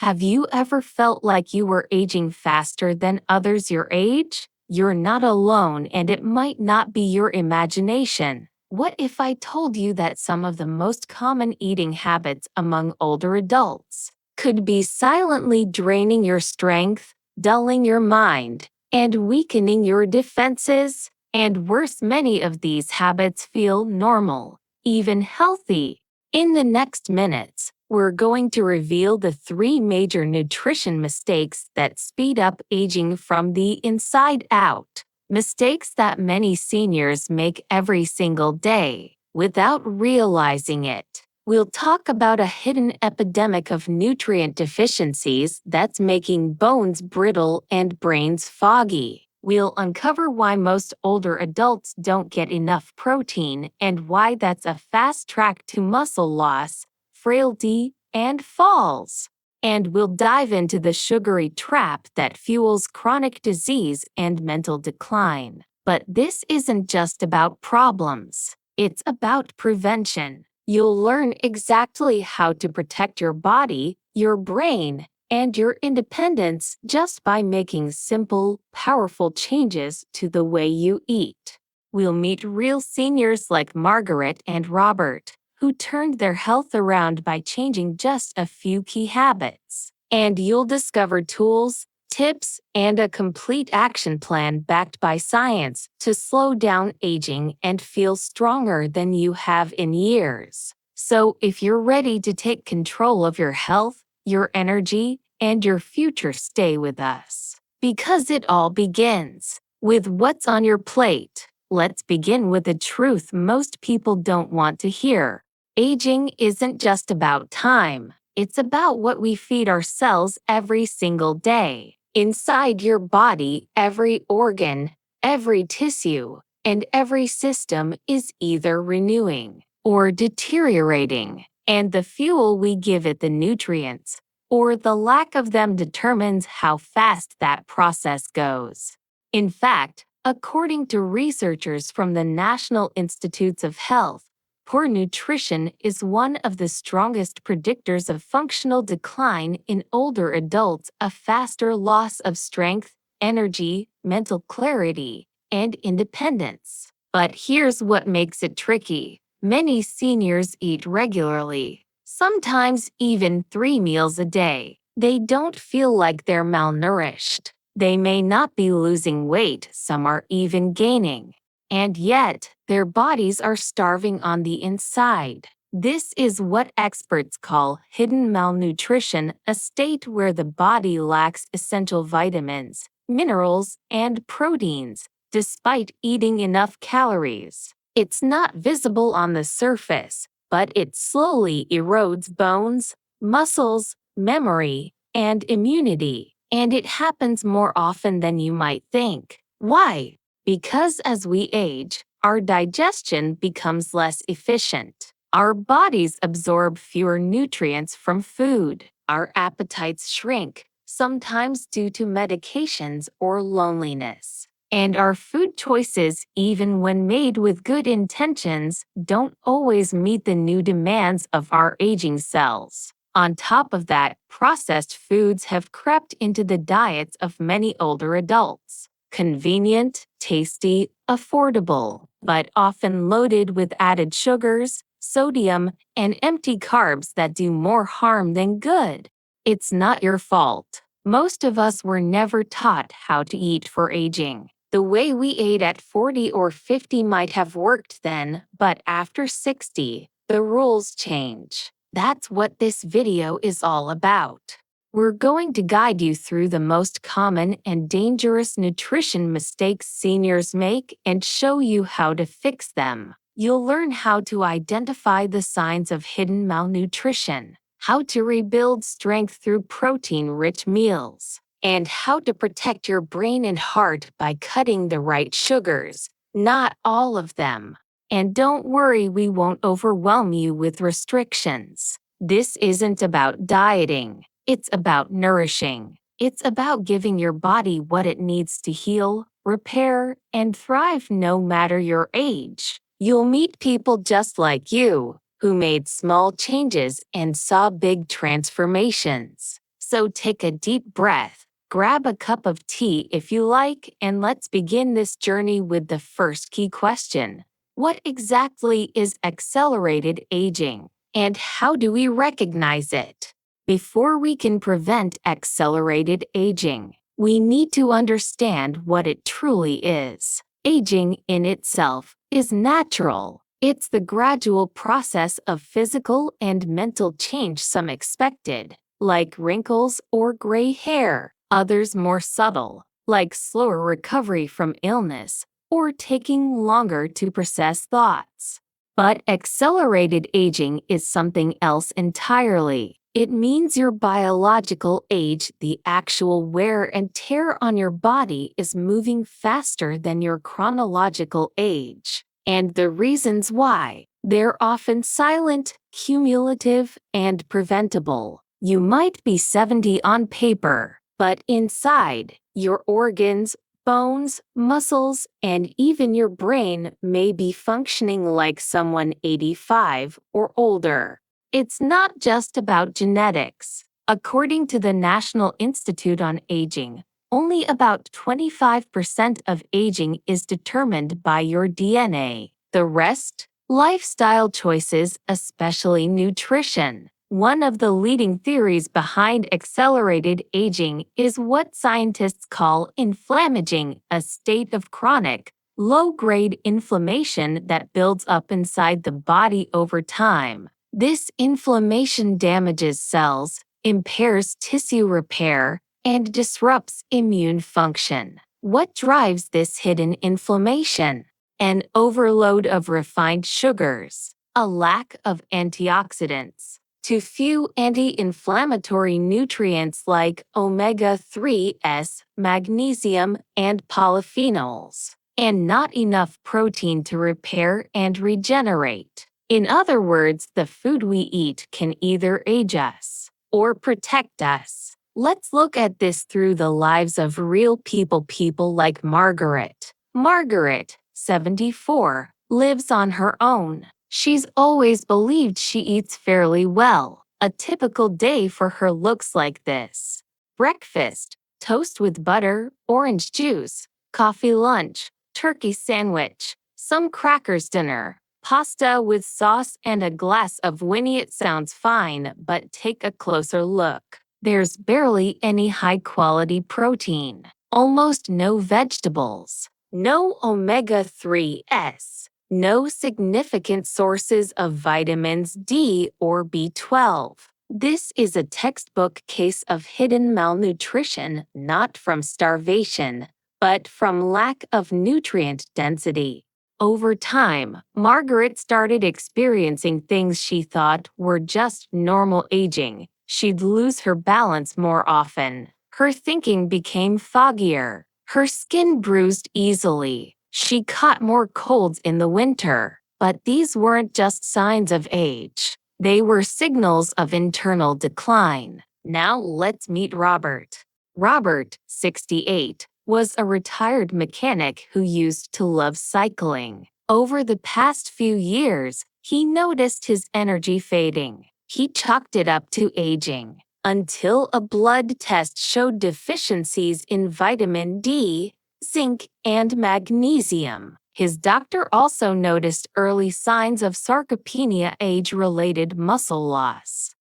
Have you ever felt like you were aging faster than others your age? You're not alone, and it might not be your imagination. What if I told you that some of the most common eating habits among older adults could be silently draining your strength, dulling your mind, and weakening your defenses? And worse, many of these habits feel normal, even healthy. In the next minutes, we're going to reveal the 3 major nutrition mistakes that speed up aging from the inside out. Mistakes that many seniors make every single day without realizing it. We'll talk about a hidden epidemic of nutrient deficiencies that's making bones brittle and brains foggy. We'll uncover why most older adults don't get enough protein and why that's a fast track to muscle loss, frailty, and falls. And we'll dive into the sugary trap that fuels chronic disease and mental decline. But this isn't just about problems. It's about prevention. You'll learn exactly how to protect your body, your brain, and your independence just by making simple, powerful changes to the way you eat. We'll meet real seniors like Margaret and Robert, who turned their health around by changing just a few key habits. And you'll discover tools, tips, and a complete action plan backed by science to slow down aging and feel stronger than you have in years. So if you're ready to take control of your health, your energy, and your future, stay with us. Because it all begins with what's on your plate. Let's begin with the truth most people don't want to hear. Aging isn't just about time. It's about what we feed ourselves every single day. Inside your body, every organ, every tissue, and every system is either renewing or deteriorating, and the fuel we give it, the nutrients, or the lack of them, determines how fast that process goes. In fact, according to researchers from the National Institutes of Health, poor nutrition is one of the strongest predictors of functional decline in older adults, a faster loss of strength, energy, mental clarity, and independence. But here's what makes it tricky. Many seniors eat regularly, sometimes even 3 meals a day. They don't feel like they're malnourished. They may not be losing weight, some are even gaining. And yet, their bodies are starving on the inside. This is what experts call hidden malnutrition, a state where the body lacks essential vitamins, minerals, and proteins, despite eating enough calories. It's not visible on the surface, but it slowly erodes bones, muscles, memory, and immunity. And it happens more often than you might think. Why? Because as we age, our digestion becomes less efficient. Our bodies absorb fewer nutrients from food. Our appetites shrink, sometimes due to medications or loneliness. And our food choices, even when made with good intentions, don't always meet the new demands of our aging cells. On top of that, processed foods have crept into the diets of many older adults. Convenient, tasty, affordable, but often loaded with added sugars, sodium, and empty carbs that do more harm than good. It's not your fault. Most of us were never taught how to eat for aging. The way we ate at 40 or 50 might have worked then, but after 60, the rules change. That's what this video is all about. We're going to guide you through the most common and dangerous nutrition mistakes seniors make and show you how to fix them. You'll learn how to identify the signs of hidden malnutrition, how to rebuild strength through protein-rich meals, and how to protect your brain and heart by cutting the right sugars, not all of them. And don't worry, we won't overwhelm you with restrictions. This isn't about dieting. It's about nourishing. It's about giving your body what it needs to heal, repair, and thrive no matter your age. You'll meet people just like you, who made small changes and saw big transformations. So take a deep breath, grab a cup of tea if you like, and let's begin this journey with the first key question. What exactly is accelerated aging, and how do we recognize it? Before we can prevent accelerated aging, we need to understand what it truly is. Aging in itself is natural. It's the gradual process of physical and mental change, some expected, like wrinkles or gray hair, others more subtle, like slower recovery from illness or taking longer to process thoughts. But accelerated aging is something else entirely. It means your biological age, the actual wear and tear on your body, is moving faster than your chronological age. And the reasons why, they're often silent, cumulative, and preventable. You might be 70 on paper, but inside, your organs, bones, muscles, and even your brain may be functioning like someone 85 or older. It's not just about genetics. According to the National Institute on Aging, only about 25% of aging is determined by your DNA. The rest? Lifestyle choices, especially nutrition. One of the leading theories behind accelerated aging is what scientists call inflammaging, a state of chronic, low-grade inflammation that builds up inside the body over time. This inflammation damages cells, impairs tissue repair, and disrupts immune function. What drives this hidden inflammation? An overload of refined sugars, a lack of antioxidants, too few anti-inflammatory nutrients like omega-3s, magnesium, and polyphenols, and not enough protein to repair and regenerate. In other words, the food we eat can either age us or protect us. Let's look at this through the lives of real people like Margaret. Margaret, 74, lives on her own. She's always believed she eats fairly well. A typical day for her looks like this. Breakfast, toast with butter, orange juice. Coffee lunch, turkey sandwich. Some crackers dinner. Pasta with sauce and a glass of Winnie. It sounds fine, but take a closer look. There's barely any high-quality protein. Almost no vegetables. No omega-3s. No significant sources of vitamins D or B12. This is a textbook case of hidden malnutrition, not from starvation, but from lack of nutrient density. Over time, Margaret started experiencing things she thought were just normal aging. She'd lose her balance more often. Her thinking became foggier. Her skin bruised easily. She caught more colds in the winter. But these weren't just signs of age. They were signals of internal decline. Now let's meet Robert. Robert, 68, was a retired mechanic who used to love cycling. Over the past few years, he noticed his energy fading. He chalked it up to aging, until a blood test showed deficiencies in vitamin D, zinc, and magnesium. His doctor also noticed early signs of sarcopenia, age-related muscle loss.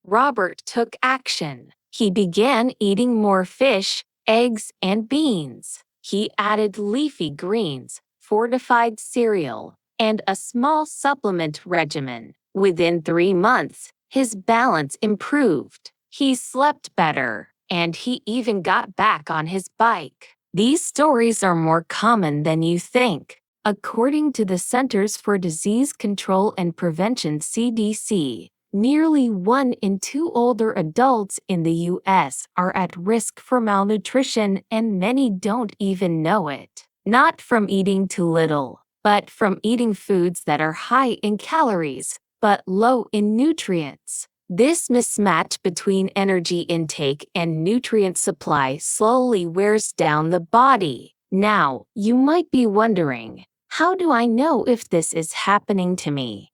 Robert took action. He began eating more fish, eggs, and beans. He added leafy greens, fortified cereal, and a small supplement regimen. Within 3 months, his balance improved. He slept better, and he even got back on his bike. These stories are more common than you think. According to the Centers for Disease Control and Prevention (CDC), nearly 1 in 2 older adults in the U.S. are at risk for malnutrition, and many don't even know it. Not from eating too little, but from eating foods that are high in calories, but low in nutrients. This mismatch between energy intake and nutrient supply slowly wears down the body. Now, you might be wondering, how do I know if this is happening to me?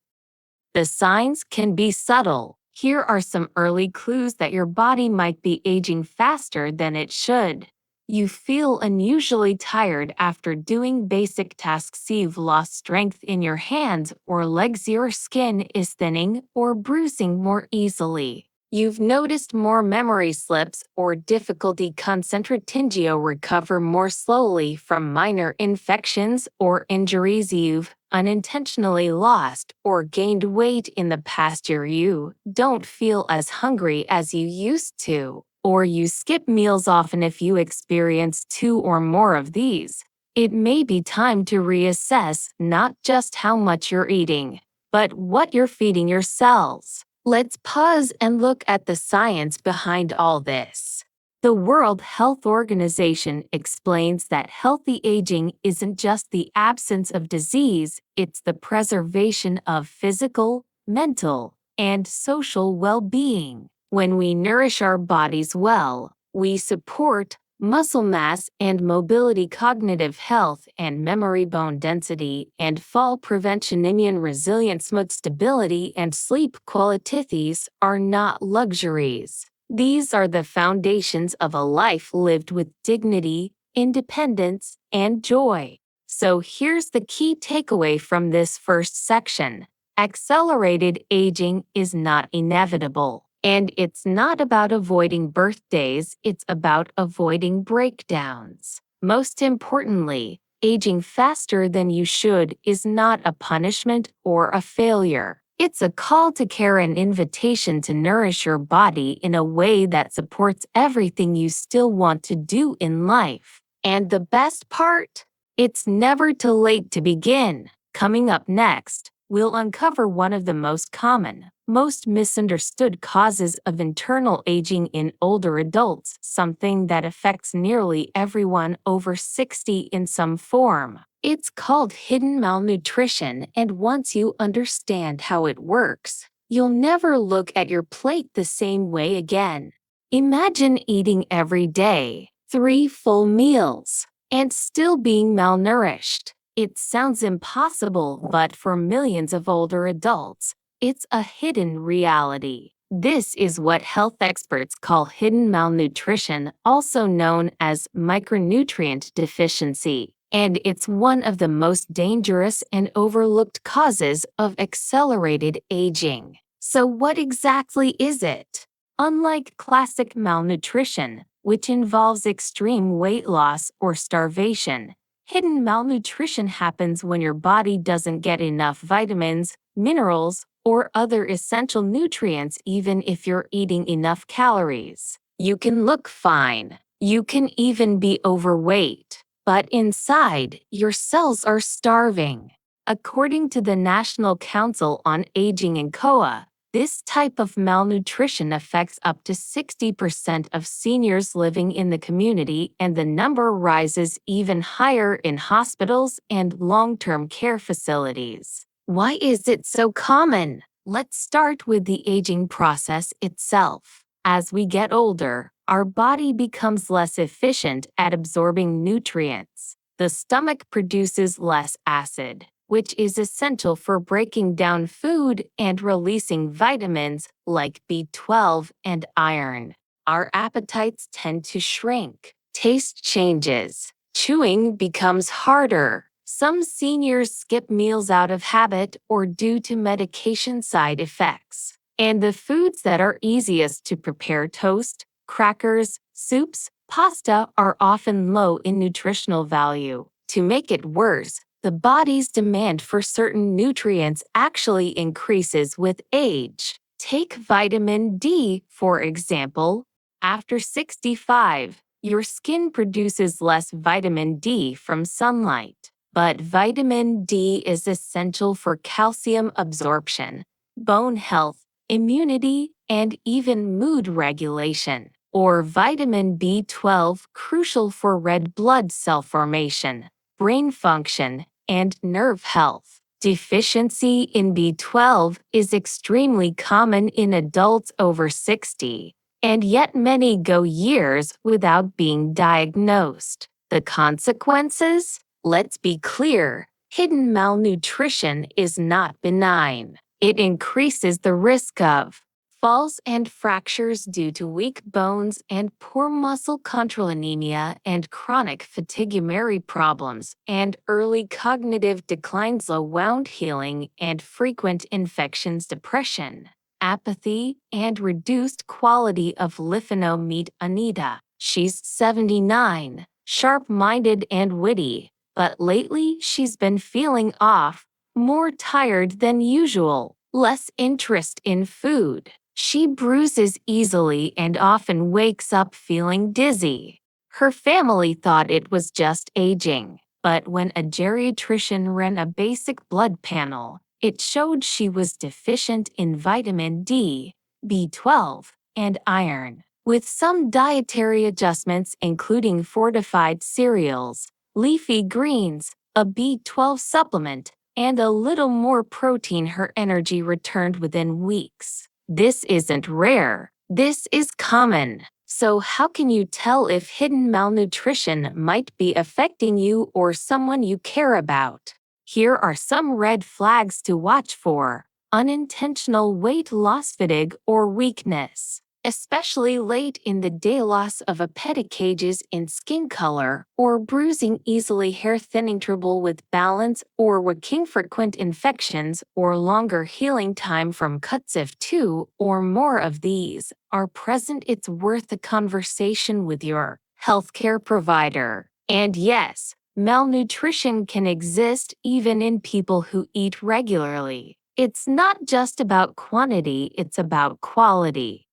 The signs can be subtle. Here are some early clues that your body might be aging faster than it should. You feel unusually tired after doing basic tasks. You've lost strength in your hands or legs. Your skin is thinning or bruising more easily. You've noticed more memory slips or difficulty concentrating. You recover more slowly from minor infections or injuries. You've unintentionally lost or gained weight in the past year. You don't feel as hungry as you used to, or you skip meals often. If you experience two or more of these, it may be time to reassess not just how much you're eating, but what you're feeding your cells. Let's pause and look at the science behind all this. The World Health Organization explains that healthy aging isn't just the absence of disease, it's the preservation of physical, mental, and social well-being. When we nourish our bodies well, we support muscle mass and mobility, cognitive health and memory, bone density and fall prevention, immune resilience, mood stability, and sleep quality. These are not luxuries. These are the foundations of a life lived with dignity, independence, and joy. So here's the key takeaway from this first section. Accelerated aging is not inevitable. And it's not about avoiding birthdays, it's about avoiding breakdowns. Most importantly, aging faster than you should is not a punishment or a failure. It's a call to care, an invitation to nourish your body in a way that supports everything you still want to do in life. And the best part? It's never too late to begin. Coming up next, we'll uncover one of the most common, most misunderstood causes of internal aging in older adults, something that affects nearly everyone over 60 in some form. It's called hidden malnutrition, and once you understand how it works, you'll never look at your plate the same way again. Imagine eating every day, 3 full meals, and still being malnourished. It sounds impossible, but for millions of older adults, it's a hidden reality. This is what health experts call hidden malnutrition, also known as micronutrient deficiency, and it's one of the most dangerous and overlooked causes of accelerated aging. So what exactly is it? Unlike classic malnutrition, which involves extreme weight loss or starvation, hidden malnutrition happens when your body doesn't get enough vitamins, minerals, or other essential nutrients even if you're eating enough calories. You can look fine. You can even be overweight. But inside, your cells are starving. According to the National Council on Aging and COA, this type of malnutrition affects up to 60% of seniors living in the community, and the number rises even higher in hospitals and long-term care facilities. Why is it so common? Let's start with the aging process itself. As we get older, our body becomes less efficient at absorbing nutrients. The stomach produces less acid, which is essential for breaking down food and releasing vitamins like B12 and iron. Our appetites tend to shrink. Taste changes. Chewing becomes harder. Some seniors skip meals out of habit or due to medication side effects. And the foods that are easiest to prepare, toast, crackers, soups, pasta, are often low in nutritional value. To make it worse, the body's demand for certain nutrients actually increases with age. Take vitamin D, for example. After 65, your skin produces less vitamin D from sunlight. But vitamin D is essential for calcium absorption, bone health, immunity, and even mood regulation. Or vitamin B12, crucial for red blood cell formation, brain function, and nerve health. Deficiency in B12 is extremely common in adults over 60, and yet many go years without being diagnosed. The consequences? Let's be clear, hidden malnutrition is not benign. It increases the risk of Falls and fractures due to weak bones and poor muscle control, anemia and chronic fatigue, memory problems, and early cognitive decline, slow wound healing, and frequent infections, depression, apathy, and reduced quality of life. Meet Anita. She's 79, sharp-minded and witty, but lately she's been feeling off, more tired than usual, less interest in food. She bruises easily and often wakes up feeling dizzy. Her family thought it was just aging, but when a geriatrician ran a basic blood panel, it showed she was deficient in vitamin D, B12, and iron. With some dietary adjustments, including fortified cereals, leafy greens, a B12 supplement, and a little more protein, her energy returned within weeks. This isn't rare, this is common. So, how can you tell if hidden malnutrition might be affecting you or someone you care about? Here are some red flags to watch for: unintentional weight loss, fatigue, or weakness, especially late in the day, loss of appetite, changes in skin color or bruising easily, hair thinning, trouble with balance or waking, frequent infections or longer healing time from cuts. If two or more of these are present, it's worth a conversation with your healthcare provider. And yes, malnutrition can exist even in people who eat regularly. It's not just about quantity, it's about quality.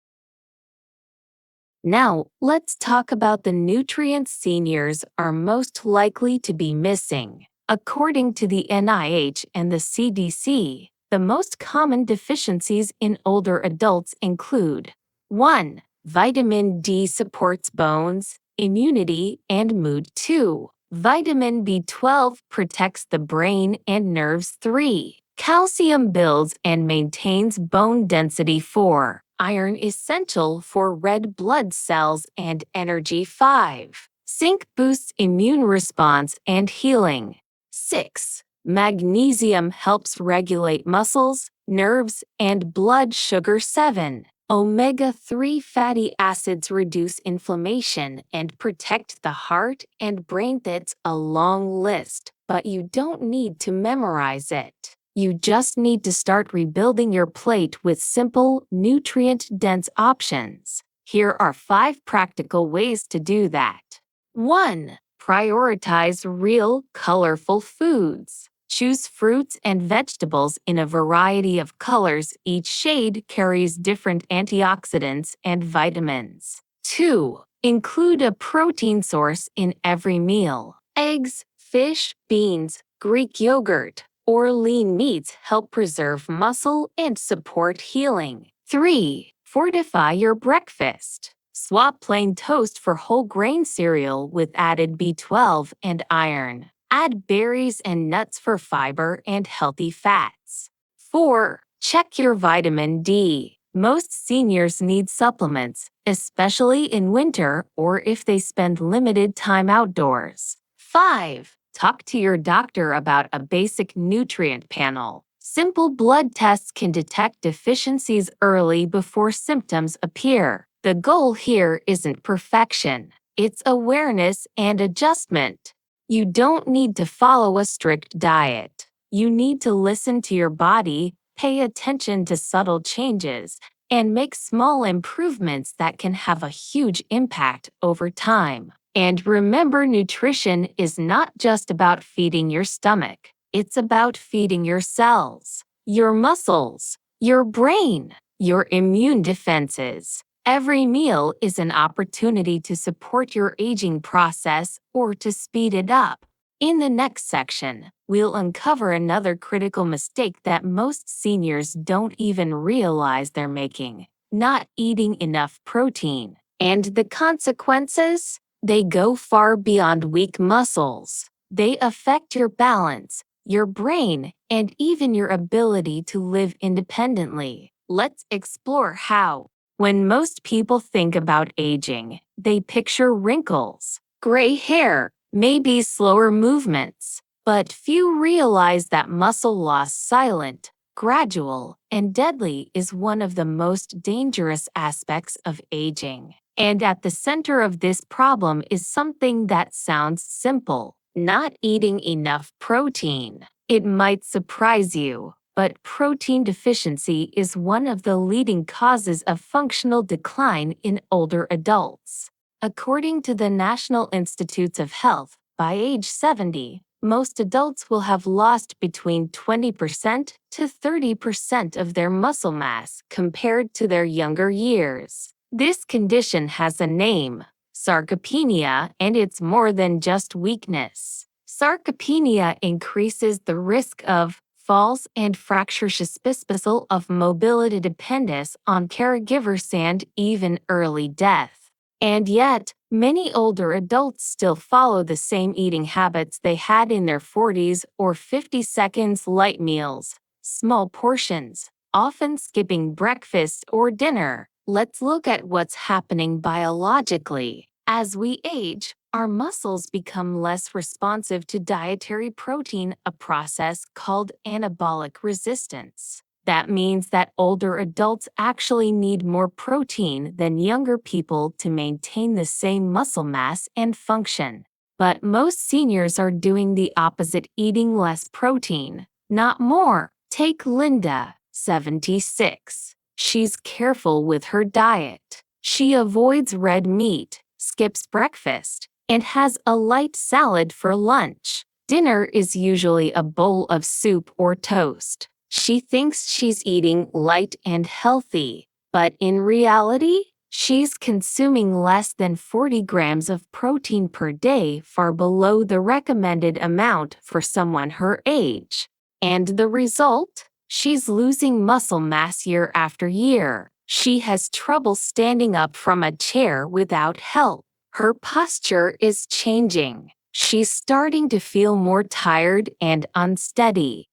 Now, let's talk about the nutrients seniors are most likely to be missing. According to the NIH and the CDC, the most common deficiencies in older adults include: 1. Vitamin D supports bones, immunity, and mood. 2. Vitamin B12 protects the brain and nerves. 3. Calcium builds and maintains bone density. 4. Iron essential for red blood cells and energy. 5. Zinc boosts immune response and healing. 6. Magnesium helps regulate muscles, nerves, and blood sugar. 7. Omega-3 fatty acids reduce inflammation and protect the heart and brain. That's a long list, but you don't need to memorize it. You just need to start rebuilding your plate with simple, nutrient-dense options. Here are 5 practical ways to do that. 1. Prioritize real, colorful foods. Choose fruits and vegetables in a variety of colors. Each shade carries different antioxidants and vitamins. 2. Include a protein source in every meal. Eggs, fish, beans, Greek yogurt, or lean meats help preserve muscle and support healing. 3. Fortify your breakfast. Swap plain toast for whole grain cereal with added B12 and iron. Add berries and nuts for fiber and healthy fats. 4. Check your vitamin D. Most seniors need supplements, especially in winter or if they spend limited time outdoors. 5. Talk to your doctor about a basic nutrient panel. Simple blood tests can detect deficiencies early before symptoms appear. The goal here isn't perfection, it's awareness and adjustment. You don't need to follow a strict diet. You need to listen to your body, pay attention to subtle changes, and make small improvements that can have a huge impact over time. And remember, nutrition is not just about feeding your stomach. It's about feeding your cells, your muscles, your brain, your immune defenses. Every meal is an opportunity to support your aging process or to speed it up. In the next section, we'll uncover another critical mistake that most seniors don't even realize they're making: not eating enough protein. And the consequences? They go far beyond weak muscles. They affect your balance, your brain, and even your ability to live independently. Let's explore how. When most people think about aging, they picture wrinkles, gray hair, maybe slower movements. But few realize that muscle loss, silent, gradual, and deadly is one of the most dangerous aspects of aging. And at the center of this problem is something that sounds simple: not eating enough protein. It might surprise you, but protein deficiency is one of the leading causes of functional decline in older adults. According to the National Institutes of Health, by age 70, most adults will have lost between 20% to 30% of their muscle mass compared to their younger years. This condition has a name: sarcopenia, and it's more than just weakness. Sarcopenia increases the risk of falls and fractures, suspicious of mobility dependence on caregivers, and even early death. And yet, many older adults still follow the same eating habits they had in their 40s or 50s: light meals, small portions, often skipping breakfast or dinner. Let's look at what's happening biologically. As we age, our muscles become less responsive to dietary protein, a process called anabolic resistance. That means that older adults actually need more protein than younger people to maintain the same muscle mass and function. But most seniors are doing the opposite, eating less protein, not more. Take Linda, 76. She's careful with her diet. She avoids red meat, skips breakfast, and has a light salad for lunch. Dinner is usually a bowl of soup or toast. She thinks she's eating light and healthy, but in reality, she's consuming less than 40 grams of protein per day, far below the recommended amount for someone her age. And the result? She's losing muscle mass year after year. She has trouble standing up from a chair without help. Her posture is changing. She's starting to feel more tired and unsteady.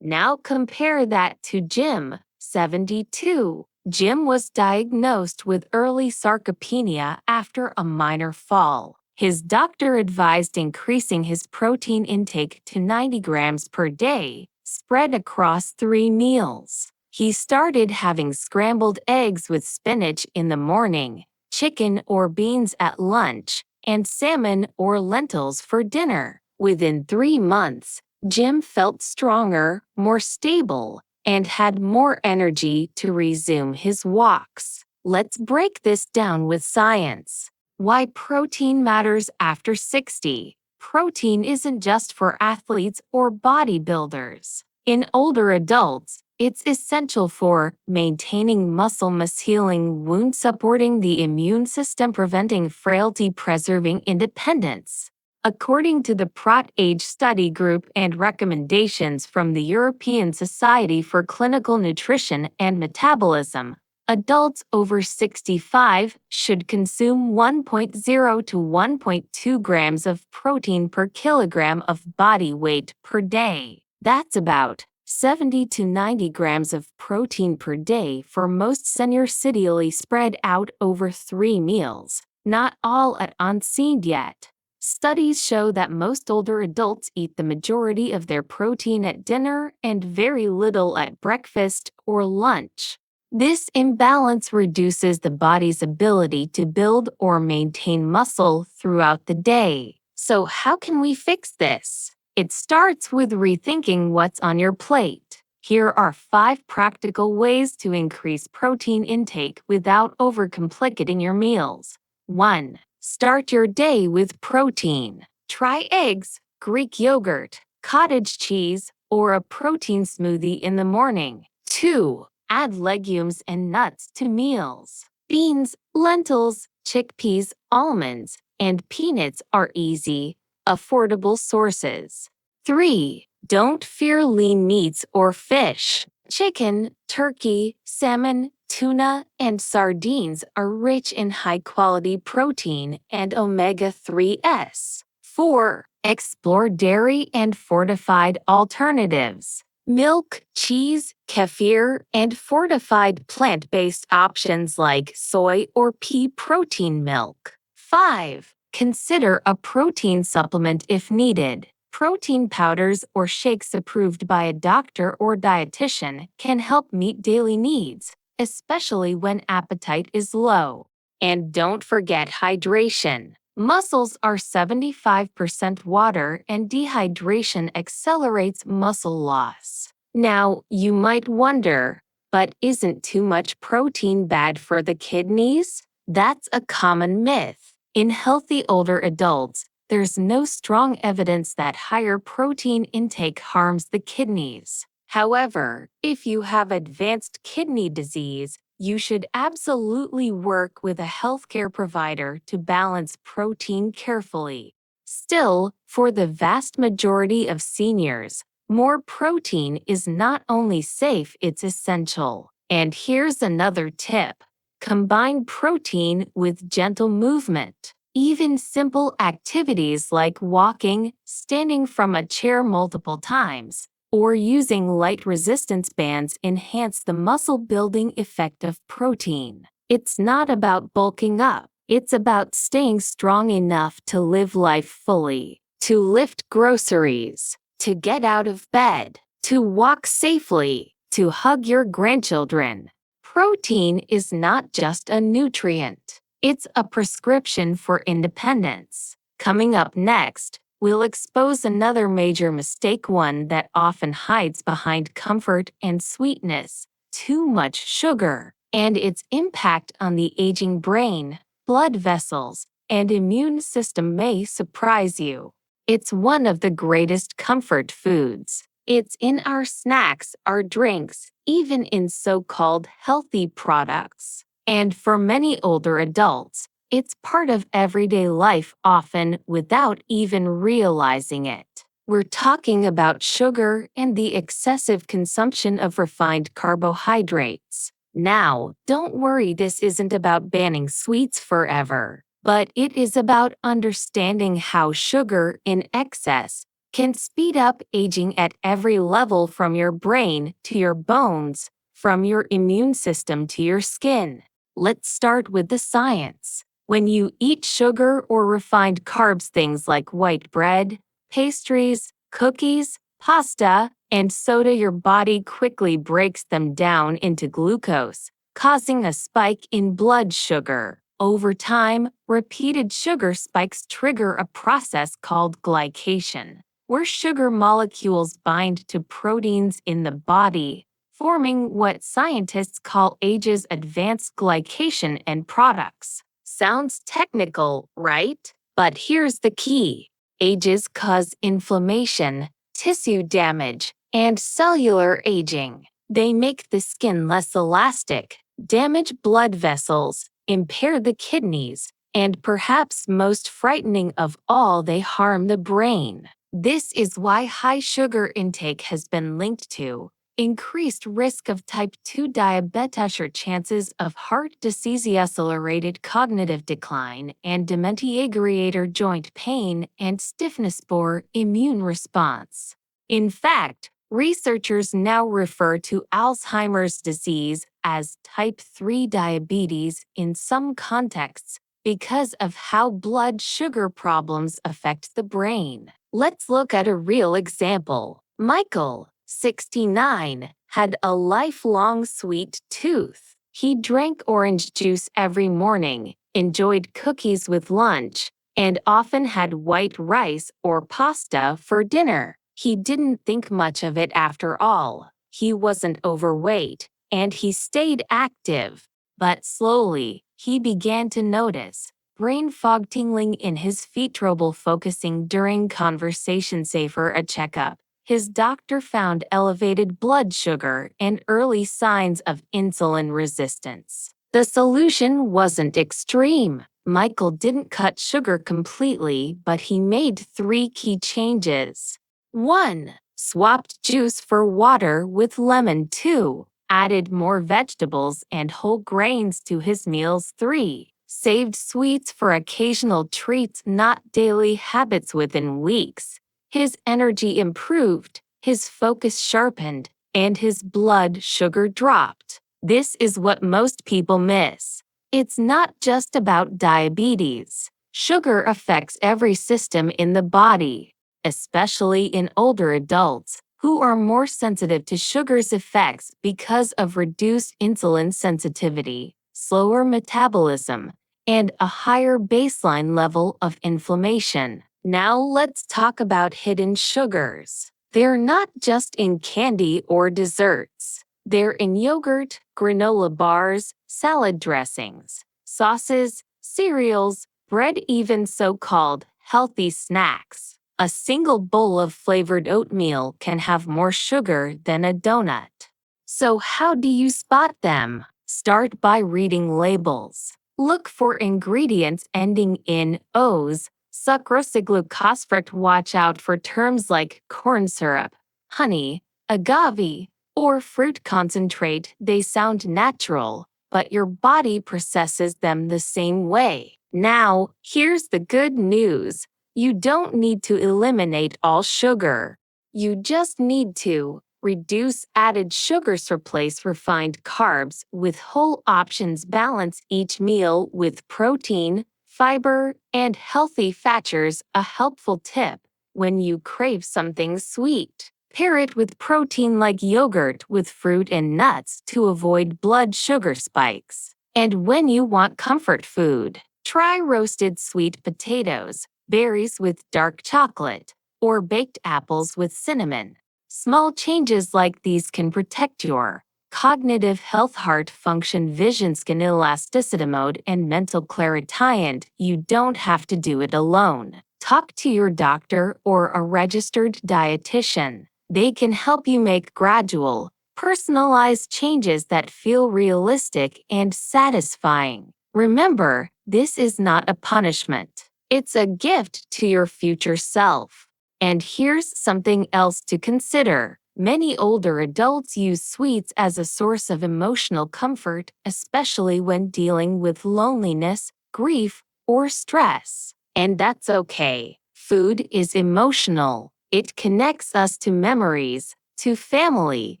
Now compare that to Jim, 72. Jim was diagnosed with early sarcopenia after a minor fall. His doctor advised increasing his protein intake to 90 grams per day, spread across 3 meals. He started having scrambled eggs with spinach in the morning, chicken or beans at lunch, and salmon or lentils for dinner. Within 3 months, Jim felt stronger, more stable, and had more energy to resume his walks. Let's break this down with science. Why protein matters after 60. Protein isn't just for athletes or bodybuilders. In older adults, it's essential for maintaining muscle mass, healing wounds, supporting the immune system, preventing frailty, preserving independence. According to the PROT Age Study Group and recommendations from the European Society for Clinical Nutrition and Metabolism, adults over 65 should consume 1.0 to 1.2 grams of protein per kilogram of body weight per day. That's about 70 to 90 grams of protein per day for most seniors, ideally spread out over 3 meals, not all at once yet. Studies show that most older adults eat the majority of their protein at dinner and very little at breakfast or lunch. This imbalance reduces the body's ability to build or maintain muscle throughout the day. So how can we fix this? It starts with rethinking what's on your plate. Here are 5 practical ways to increase protein intake without overcomplicating your meals. 1. Start your day with protein. Try eggs, Greek yogurt, cottage cheese, or a protein smoothie in the morning. 2. Add legumes and nuts to meals. Beans, lentils, chickpeas, almonds, and peanuts are easy, affordable sources. 3. Don't fear lean meats or fish. Chicken, turkey, salmon, tuna, and sardines are rich in high-quality protein and omega-3s. 4. Explore dairy and fortified alternatives. Milk, cheese, kefir, and fortified plant-based options like soy or pea protein milk. 5. Consider a protein supplement if needed. Protein powders or shakes approved by a doctor or dietitian can help meet daily needs, especially when appetite is low. And don't forget hydration. Muscles are 75% water, and dehydration accelerates muscle loss. Now, you might wonder, but isn't too much protein bad for the kidneys? That's a common myth. In healthy older adults, there's no strong evidence that higher protein intake harms the kidneys. However, if you have advanced kidney disease, you should absolutely work with a healthcare provider to balance protein carefully. Still, for the vast majority of seniors, more protein is not only safe, it's essential. And here's another tip. Combine protein with gentle movement. Even simple activities like walking, standing from a chair multiple times, or using light resistance bands enhance the muscle-building effect of protein. It's not about bulking up. It's about staying strong enough to live life fully, to lift groceries, to get out of bed, to walk safely, to hug your grandchildren. Protein is not just a nutrient. It's a prescription for independence. Coming up next, we'll expose another major mistake, one that often hides behind comfort and sweetness: too much sugar, and its impact on the aging brain, blood vessels, and immune system may surprise you. It's one of the greatest comfort foods. It's in our snacks, our drinks, even in so-called healthy products. And for many older adults, it's part of everyday life, often without even realizing it. We're talking about sugar and the excessive consumption of refined carbohydrates. Now, don't worry, this isn't about banning sweets forever, but it is about understanding how sugar in excess can speed up aging at every level, from your brain to your bones, from your immune system to your skin. Let's start with the science. When you eat sugar or refined carbs, things like white bread, pastries, cookies, pasta, and soda, your body quickly breaks them down into glucose, causing a spike in blood sugar. Over time, repeated sugar spikes trigger a process called glycation, where sugar molecules bind to proteins in the body, forming what scientists call age-advanced glycation end products. Sounds technical, right? But here's the key. Ages cause inflammation, tissue damage, and cellular aging. They make the skin less elastic, damage blood vessels, impair the kidneys, and perhaps most frightening of all, they harm the brain. This is why high sugar intake has been linked to increased risk of type 2 diabetes, or chances of heart disease, accelerated cognitive decline, and dementia, greater joint pain and stiffness, poor immune response. In fact, researchers now refer to Alzheimer's disease as type 3 diabetes in some contexts because of how blood sugar problems affect the brain. Let's look at a real example. Michael, 69, had a lifelong sweet tooth. He drank orange juice every morning, enjoyed cookies with lunch, and often had white rice or pasta for dinner. He didn't think much of it after all. He wasn't overweight, and he stayed active. But slowly, he began to notice brain fog, tingling in his feet, trouble focusing during conversation. Safer a checkup, his doctor found elevated blood sugar and early signs of insulin resistance. The solution wasn't extreme. Michael didn't cut sugar completely, but he made 3 key changes. 1. Swapped juice for water with lemon. 2. Added more vegetables and whole grains to his meals. 3. Saved sweets for occasional treats, not daily habits. Within weeks, his energy improved, his focus sharpened, and his blood sugar dropped. This is what most people miss. It's not just about diabetes. Sugar affects every system in the body. especially in older adults who are more sensitive to sugar's effects because of reduced insulin sensitivity, slower metabolism, and a higher baseline level of inflammation. Now let's talk about hidden sugars. They're not just in candy or desserts. They're in yogurt, granola bars, salad dressings, sauces, cereals, bread, even so-called healthy snacks. A single bowl of flavored oatmeal can have more sugar than a donut. So how do you spot them? Start by reading labels. Look for ingredients ending in O's, sucrose. Watch out for terms like corn syrup, honey, agave, or fruit concentrate. They sound natural, but your body processes them the same way. Now, here's the good news. You don't need to eliminate all sugar. You just need to reduce added sugars, replace refined carbs with whole options, balance each meal with protein, fiber, and healthy fats. A helpful tip: when you crave something sweet, pair it with protein like yogurt with fruit and nuts to avoid blood sugar spikes. And when you want comfort food, try roasted sweet potatoes, berries with dark chocolate, or baked apples with cinnamon. Small changes like these can protect your cognitive health, heart function, vision, skin elasticity, mood, and mental clarity. And you don't have to do it alone. Talk to your doctor or a registered dietitian. They can help you make gradual, personalized changes that feel realistic and satisfying. Remember, this is not a punishment. It's a gift to your future self. And here's something else to consider. Many older adults use sweets as a source of emotional comfort, especially when dealing with loneliness, grief, or stress. And that's okay. Food is emotional. It connects us to memories, to family,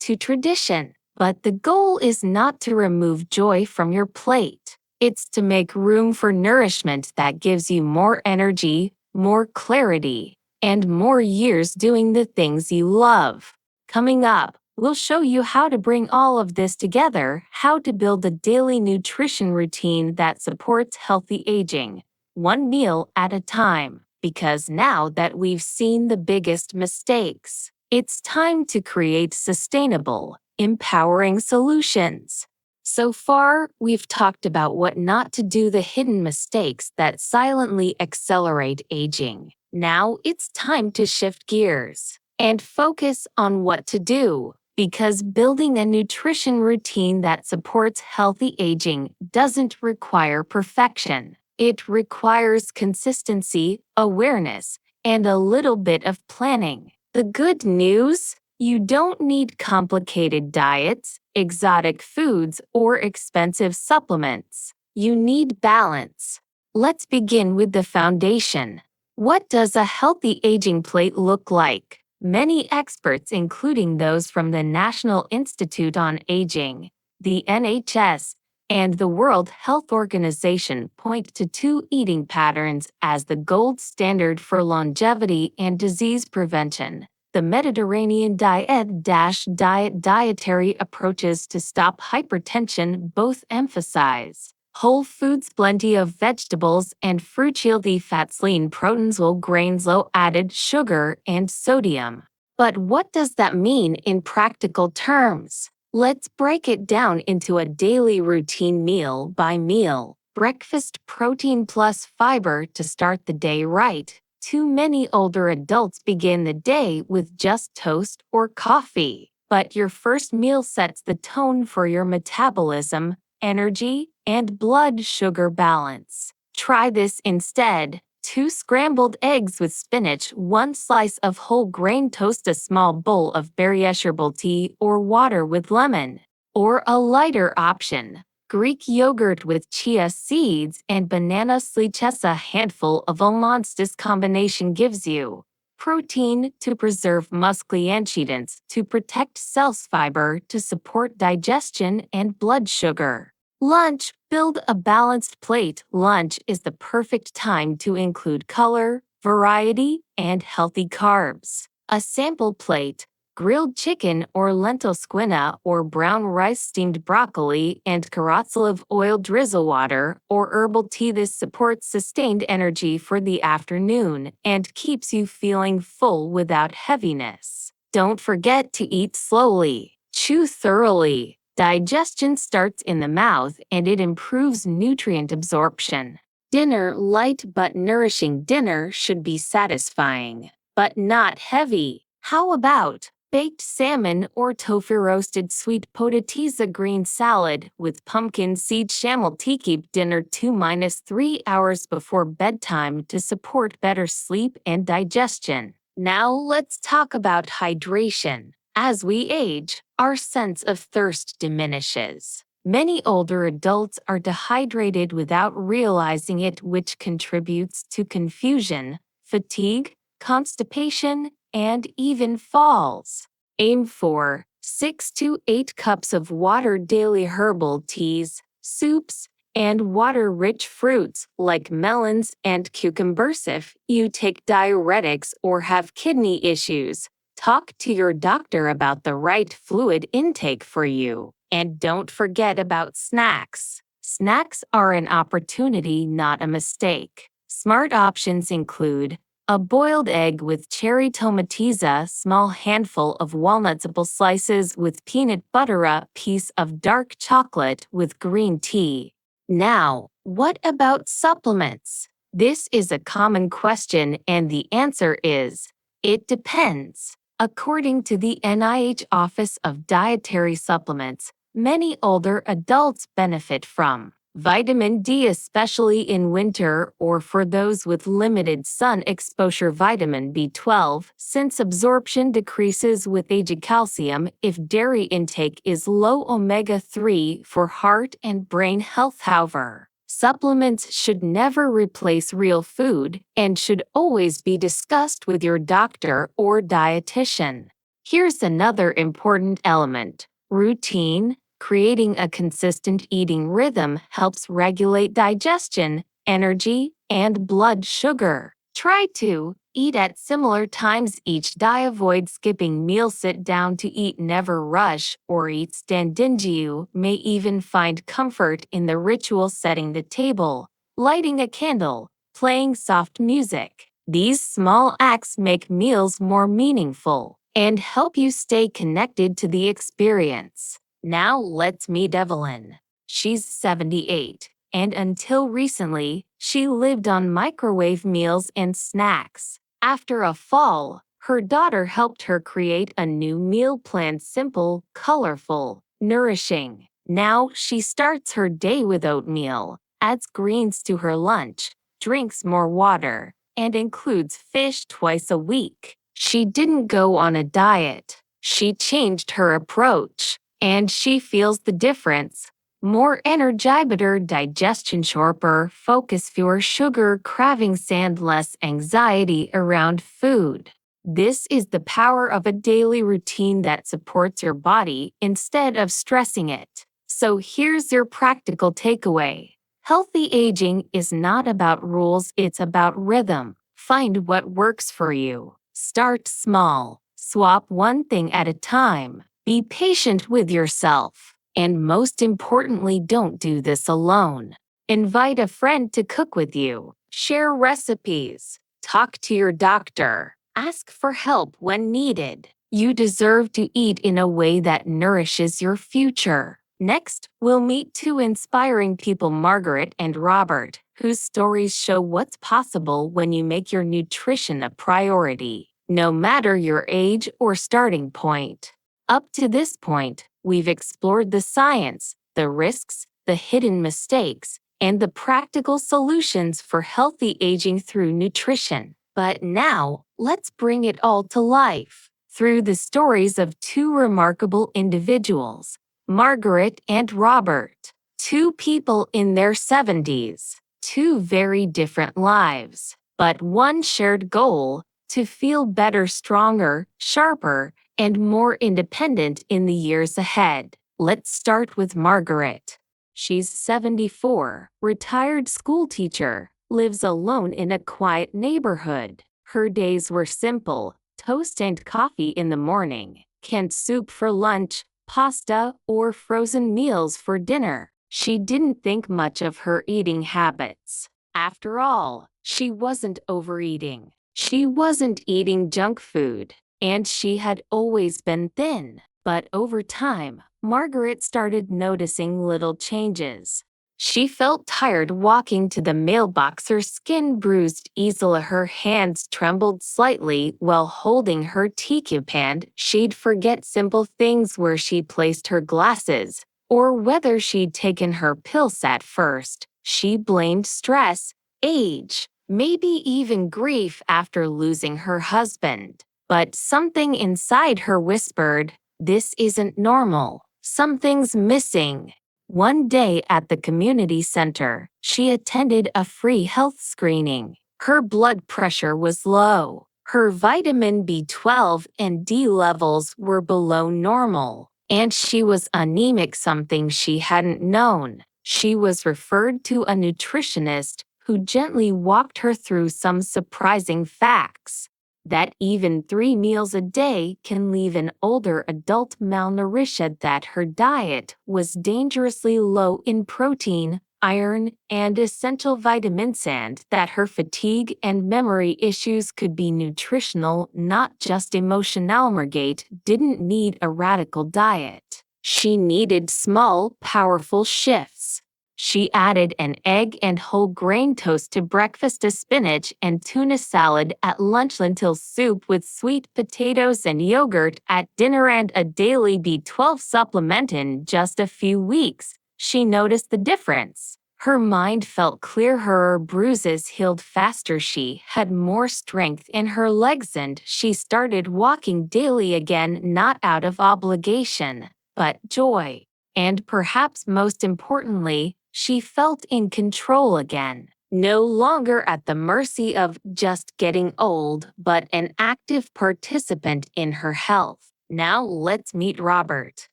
to tradition. But the goal is not to remove joy from your plate. It's to make room for nourishment that gives you more energy, more clarity, and more years doing the things you love. Coming up, we'll show you how to bring all of this together, how to build a daily nutrition routine that supports healthy aging, one meal at a time. Because now that we've seen the biggest mistakes, it's time to create sustainable, empowering solutions. So far, we've talked about what not to do, the hidden mistakes that silently accelerate aging. Now it's time to shift gears and focus on what to do, because building a nutrition routine that supports healthy aging doesn't require perfection. It requires consistency, awareness, and a little bit of planning. The good news? You don't need complicated diets, exotic foods, or expensive supplements. You need balance. Let's begin with the foundation. What does a healthy aging plate look like? Many experts, including those from the National Institute on Aging, the NHS, and the World Health Organization, point to two eating patterns as the gold standard for longevity and disease prevention: the Mediterranean dietary approaches to stop hypertension. Both emphasize whole foods, plenty of vegetables and fruit, healthy fats, lean proteins, whole grains, low added sugar and sodium. But what does that mean in practical terms? Let's break it down into a daily routine, meal by meal. Breakfast: protein plus fiber to start the day right. Too many older adults begin the day with just toast or coffee. But your first meal sets the tone for your metabolism, energy, and blood sugar balance. Try this instead: 2 scrambled eggs with spinach, 1 slice of whole grain toast, a small bowl of berry herbal tea or water with lemon. Or a lighter option: Greek yogurt with chia seeds and banana slices. A handful of almonds. This combination gives you protein to preserve muscle, antioxidants to protect cells, fiber to support digestion and blood sugar. Lunch: build a balanced plate. Lunch is the perfect time to include color, variety, and healthy carbs. A sample plate: grilled chicken or lentil squina or brown rice, steamed broccoli, and carrots, olive oil, drizzle water, or herbal tea. This supports sustained energy for the afternoon and keeps you feeling full without heaviness. Don't forget to eat slowly. Chew thoroughly. Digestion starts in the mouth and it improves nutrient absorption. Dinner: light but nourishing. Dinner should be satisfying, but not heavy. How about baked salmon or tofu, roasted sweet potato, green salad with pumpkin seed, chamomile tea? Keep dinner 2–3 hours before bedtime to support better sleep and digestion. Now let's talk about hydration. As we age, our sense of thirst diminishes. Many older adults are dehydrated without realizing it, which contributes to confusion, fatigue, constipation, and even falls. Aim for 6 to 8 cups of water daily. Herbal teas, soups, and water-rich fruits like melons and cucumbers. If you take diuretics or have kidney issues, talk to your doctor about the right fluid intake for you. And don't forget about snacks. Snacks are an opportunity, not a mistake. Smart options include a boiled egg with cherry tomatoes, a small handful of walnuts, apple slices with peanut butter, a piece of dark chocolate with green tea. Now, what about supplements? This is a common question, and the answer is, it depends. According to the NIH Office of Dietary Supplements, many older adults benefit from vitamin D, especially in winter or for those with limited sun exposure. Vitamin B12, since absorption decreases with age. Calcium, if dairy intake is low. Omega-3 for heart and brain health. However, supplements should never replace real food and should always be discussed with your doctor or dietitian. Here's another important element: routine. Creating a consistent eating rhythm helps regulate digestion, energy, and blood sugar. Try to eat at similar times each day. Avoid skipping meals. Sit down to eat, never rush or eat standing. You may even find comfort in the ritual: setting the table, lighting a candle, playing soft music. These small acts make meals more meaningful and help you stay connected to the experience. Now let's meet Evelyn. She's 78, and until recently, she lived on microwave meals and snacks. After a fall, her daughter helped her create a new meal plan: simple, colorful, nourishing. Now she starts her day with oatmeal, adds greens to her lunch, drinks more water, and includes fish twice a week. She didn't go on a diet. She changed her approach. And she feels the difference. More energy, better digestion, sharper focus, fewer sugar cravings, and less anxiety around food. This is the power of a daily routine that supports your body instead of stressing it. So here's your practical takeaway. Healthy aging is not about rules, it's about rhythm. Find what works for you. Start small. Swap one thing at a time. Be patient with yourself. And most importantly, don't do this alone. Invite a friend to cook with you. Share recipes. Talk to your doctor. Ask for help when needed. You deserve to eat in a way that nourishes your future. Next, we'll meet two inspiring people, Margaret and Robert, whose stories show what's possible when you make your nutrition a priority, no matter your age or starting point. Up to this point, we've explored the science, the risks, the hidden mistakes, and the practical solutions for healthy aging through nutrition. But now, let's bring it all to life through the stories of two remarkable individuals, Margaret and Robert. Two people in their 70s, two very different lives, but one shared goal: to feel better, stronger, sharper, and more independent in the years ahead. Let's start with Margaret. She's 74, retired school teacher, lives alone in a quiet neighborhood. Her days were simple: toast and coffee in the morning, canned soup for lunch, pasta or frozen meals for dinner. She didn't think much of her eating habits. After all, she wasn't overeating. She wasn't eating junk food, and she had always been thin. But over time, Margaret started noticing little changes. She felt tired walking to the mailbox, her skin bruised easily, her hands trembled slightly while holding her teacup, and she'd forget simple things: where she placed her glasses, or whether she'd taken her pills at first. She blamed stress, age, maybe even grief after losing her husband. But something inside her whispered, "This isn't normal. Something's missing." One day at the community center, she attended a free health screening. Her blood pressure was low. Her vitamin B12 and D levels were below normal, and she was anemic, something she hadn't known. She was referred to a nutritionist who gently walked her through some surprising facts: that even 3 meals a day can leave an older adult malnourished, that her diet was dangerously low in protein, iron, and essential vitamins, and that her fatigue and memory issues could be nutritional, not just emotional. Margaret didn't need a radical diet. She needed small, powerful shifts. She added an egg and whole grain toast to breakfast, a spinach and tuna salad at lunch, lentil soup with sweet potatoes and yogurt at dinner, and a daily B12 supplement. In just a few weeks, she noticed the difference. Her mind felt clear, her bruises healed faster, she had more strength in her legs, and she started walking daily again, not out of obligation, but joy. And perhaps most importantly, she felt in control again, no longer at the mercy of just getting old, but an active participant in her health. Now let's meet Robert.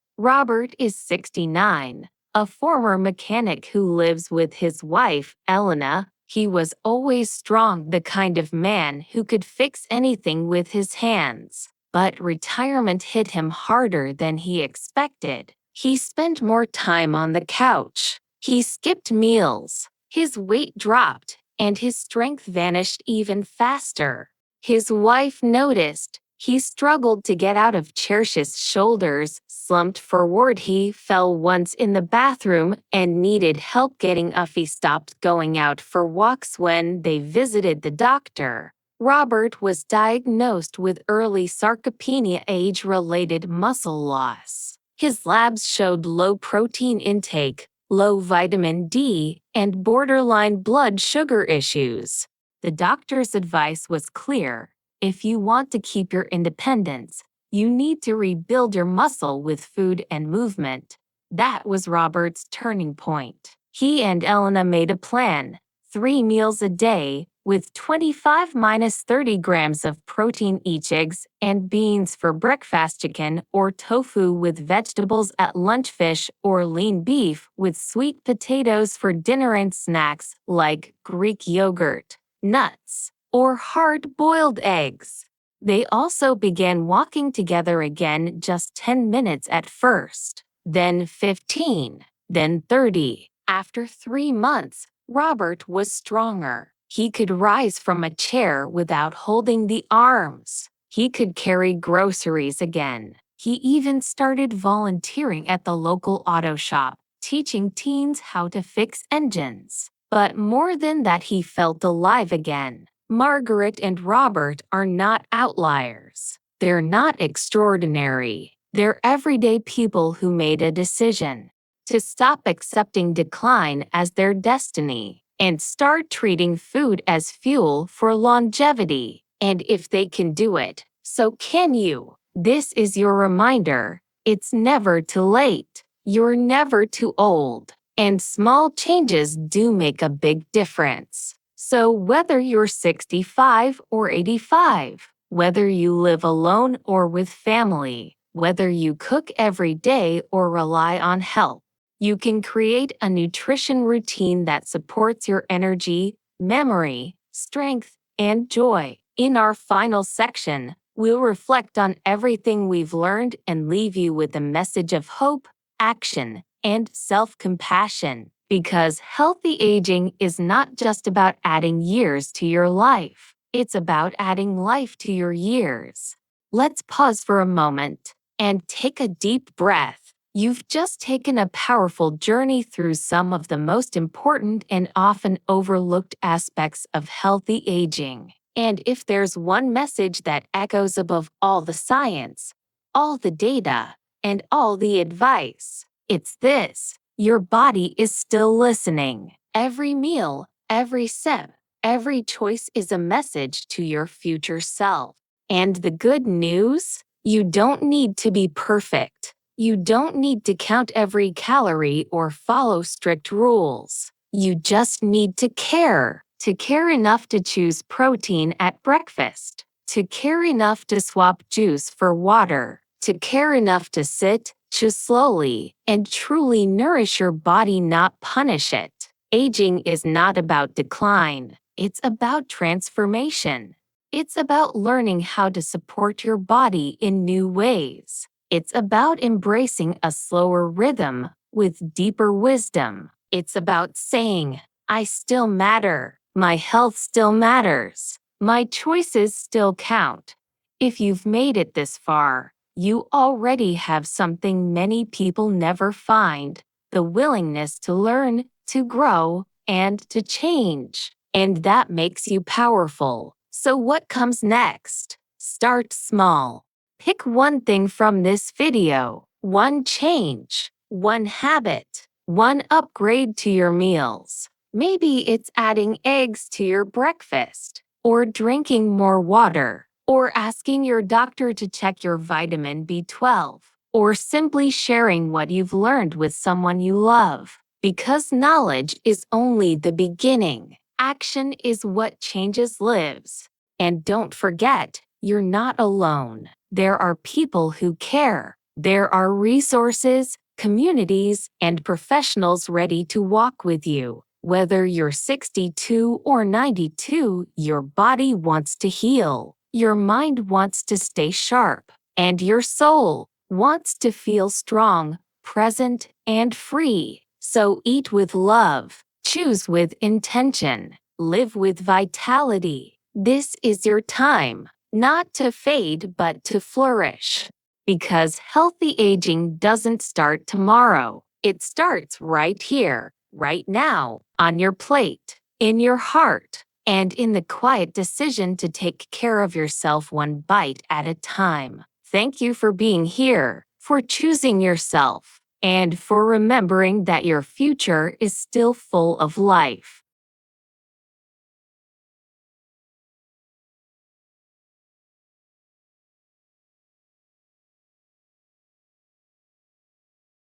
Robert is 69, a former mechanic who lives with his wife, Elena. He was always strong, the kind of man who could fix anything with his hands. But retirement hit him harder than he expected. He spent more time on the couch. He skipped meals. His weight dropped, and his strength vanished even faster. His wife noticed. He struggled to get out of chairs, his shoulders slumped forward. He fell once in the bathroom and needed help getting up. He stopped going out for walks when they visited the doctor. Robert was diagnosed with early sarcopenia, age-related muscle loss. His labs showed low protein intake, low vitamin D, and borderline blood sugar issues. The doctor's advice was clear: if you want to keep your independence, you need to rebuild your muscle with food and movement. That was Robert's turning point. He and Elena made a plan: 3 meals a day, with 25–30 grams of protein each, eggs and beans for breakfast, chicken or tofu with vegetables at lunch, fish or lean beef with sweet potatoes for dinner, and snacks like Greek yogurt, nuts, or hard-boiled eggs. They also began walking together again, just 10 minutes at first, then 15, then 30. After 3 months, Robert was stronger. He could rise from a chair without holding the arms. He could carry groceries again. He even started volunteering at the local auto shop, teaching teens how to fix engines. But more than that, he felt alive again. Margaret and Robert are not outliers. They're not extraordinary. They're everyday people who made a decision to stop accepting decline as their destiny and start treating food as fuel for longevity. And if they can do it, so can you. This is your reminder: it's never too late. You're never too old. And small changes do make a big difference. So whether you're 65 or 85, whether you live alone or with family, whether you cook every day or rely on help, you can create a nutrition routine that supports your energy, memory, strength, and joy. In our final section, we'll reflect on everything we've learned and leave you with a message of hope, action, and self-compassion. Because healthy aging is not just about adding years to your life, it's about adding life to your years. Let's pause for a moment and take a deep breath. You've just taken a powerful journey through some of the most important and often overlooked aspects of healthy aging. And if there's one message that echoes above all the science, all the data, and all the advice, it's this: your body is still listening. Every meal, every sip, every choice is a message to your future self. And the good news? You don't need to be perfect. You don't need to count every calorie or follow strict rules. You just need to care. To care enough to choose protein at breakfast. To care enough to swap juice for water. To care enough to sit, chew slowly, and truly nourish your body, not punish it. Aging is not about decline. It's about transformation. It's about learning how to support your body in new ways. It's about embracing a slower rhythm with deeper wisdom. It's about saying, I still matter. My health still matters. My choices still count. If you've made it this far, you already have something many people never find: the willingness to learn, to grow, and to change. And that makes you powerful. So what comes next? Start small. Pick one thing from this video, one change, one habit, one upgrade to your meals. Maybe it's adding eggs to your breakfast, or drinking more water, or asking your doctor to check your vitamin B12, or simply sharing what you've learned with someone you love. Because knowledge is only the beginning. Action is what changes lives. And don't forget, you're not alone. There are people who care. There are resources, communities, and professionals ready to walk with you. Whether you're 62 or 92, your body wants to heal. Your mind wants to stay sharp. And your soul wants to feel strong, present, and free. So eat with love, choose with intention, live with vitality. This is your time, not to fade but to flourish. Because healthy aging doesn't start tomorrow. It starts right here, right now, on your plate, in your heart, and in the quiet decision to take care of yourself one bite at a time. Thank you for being here, for choosing yourself, and for remembering that your future is still full of life.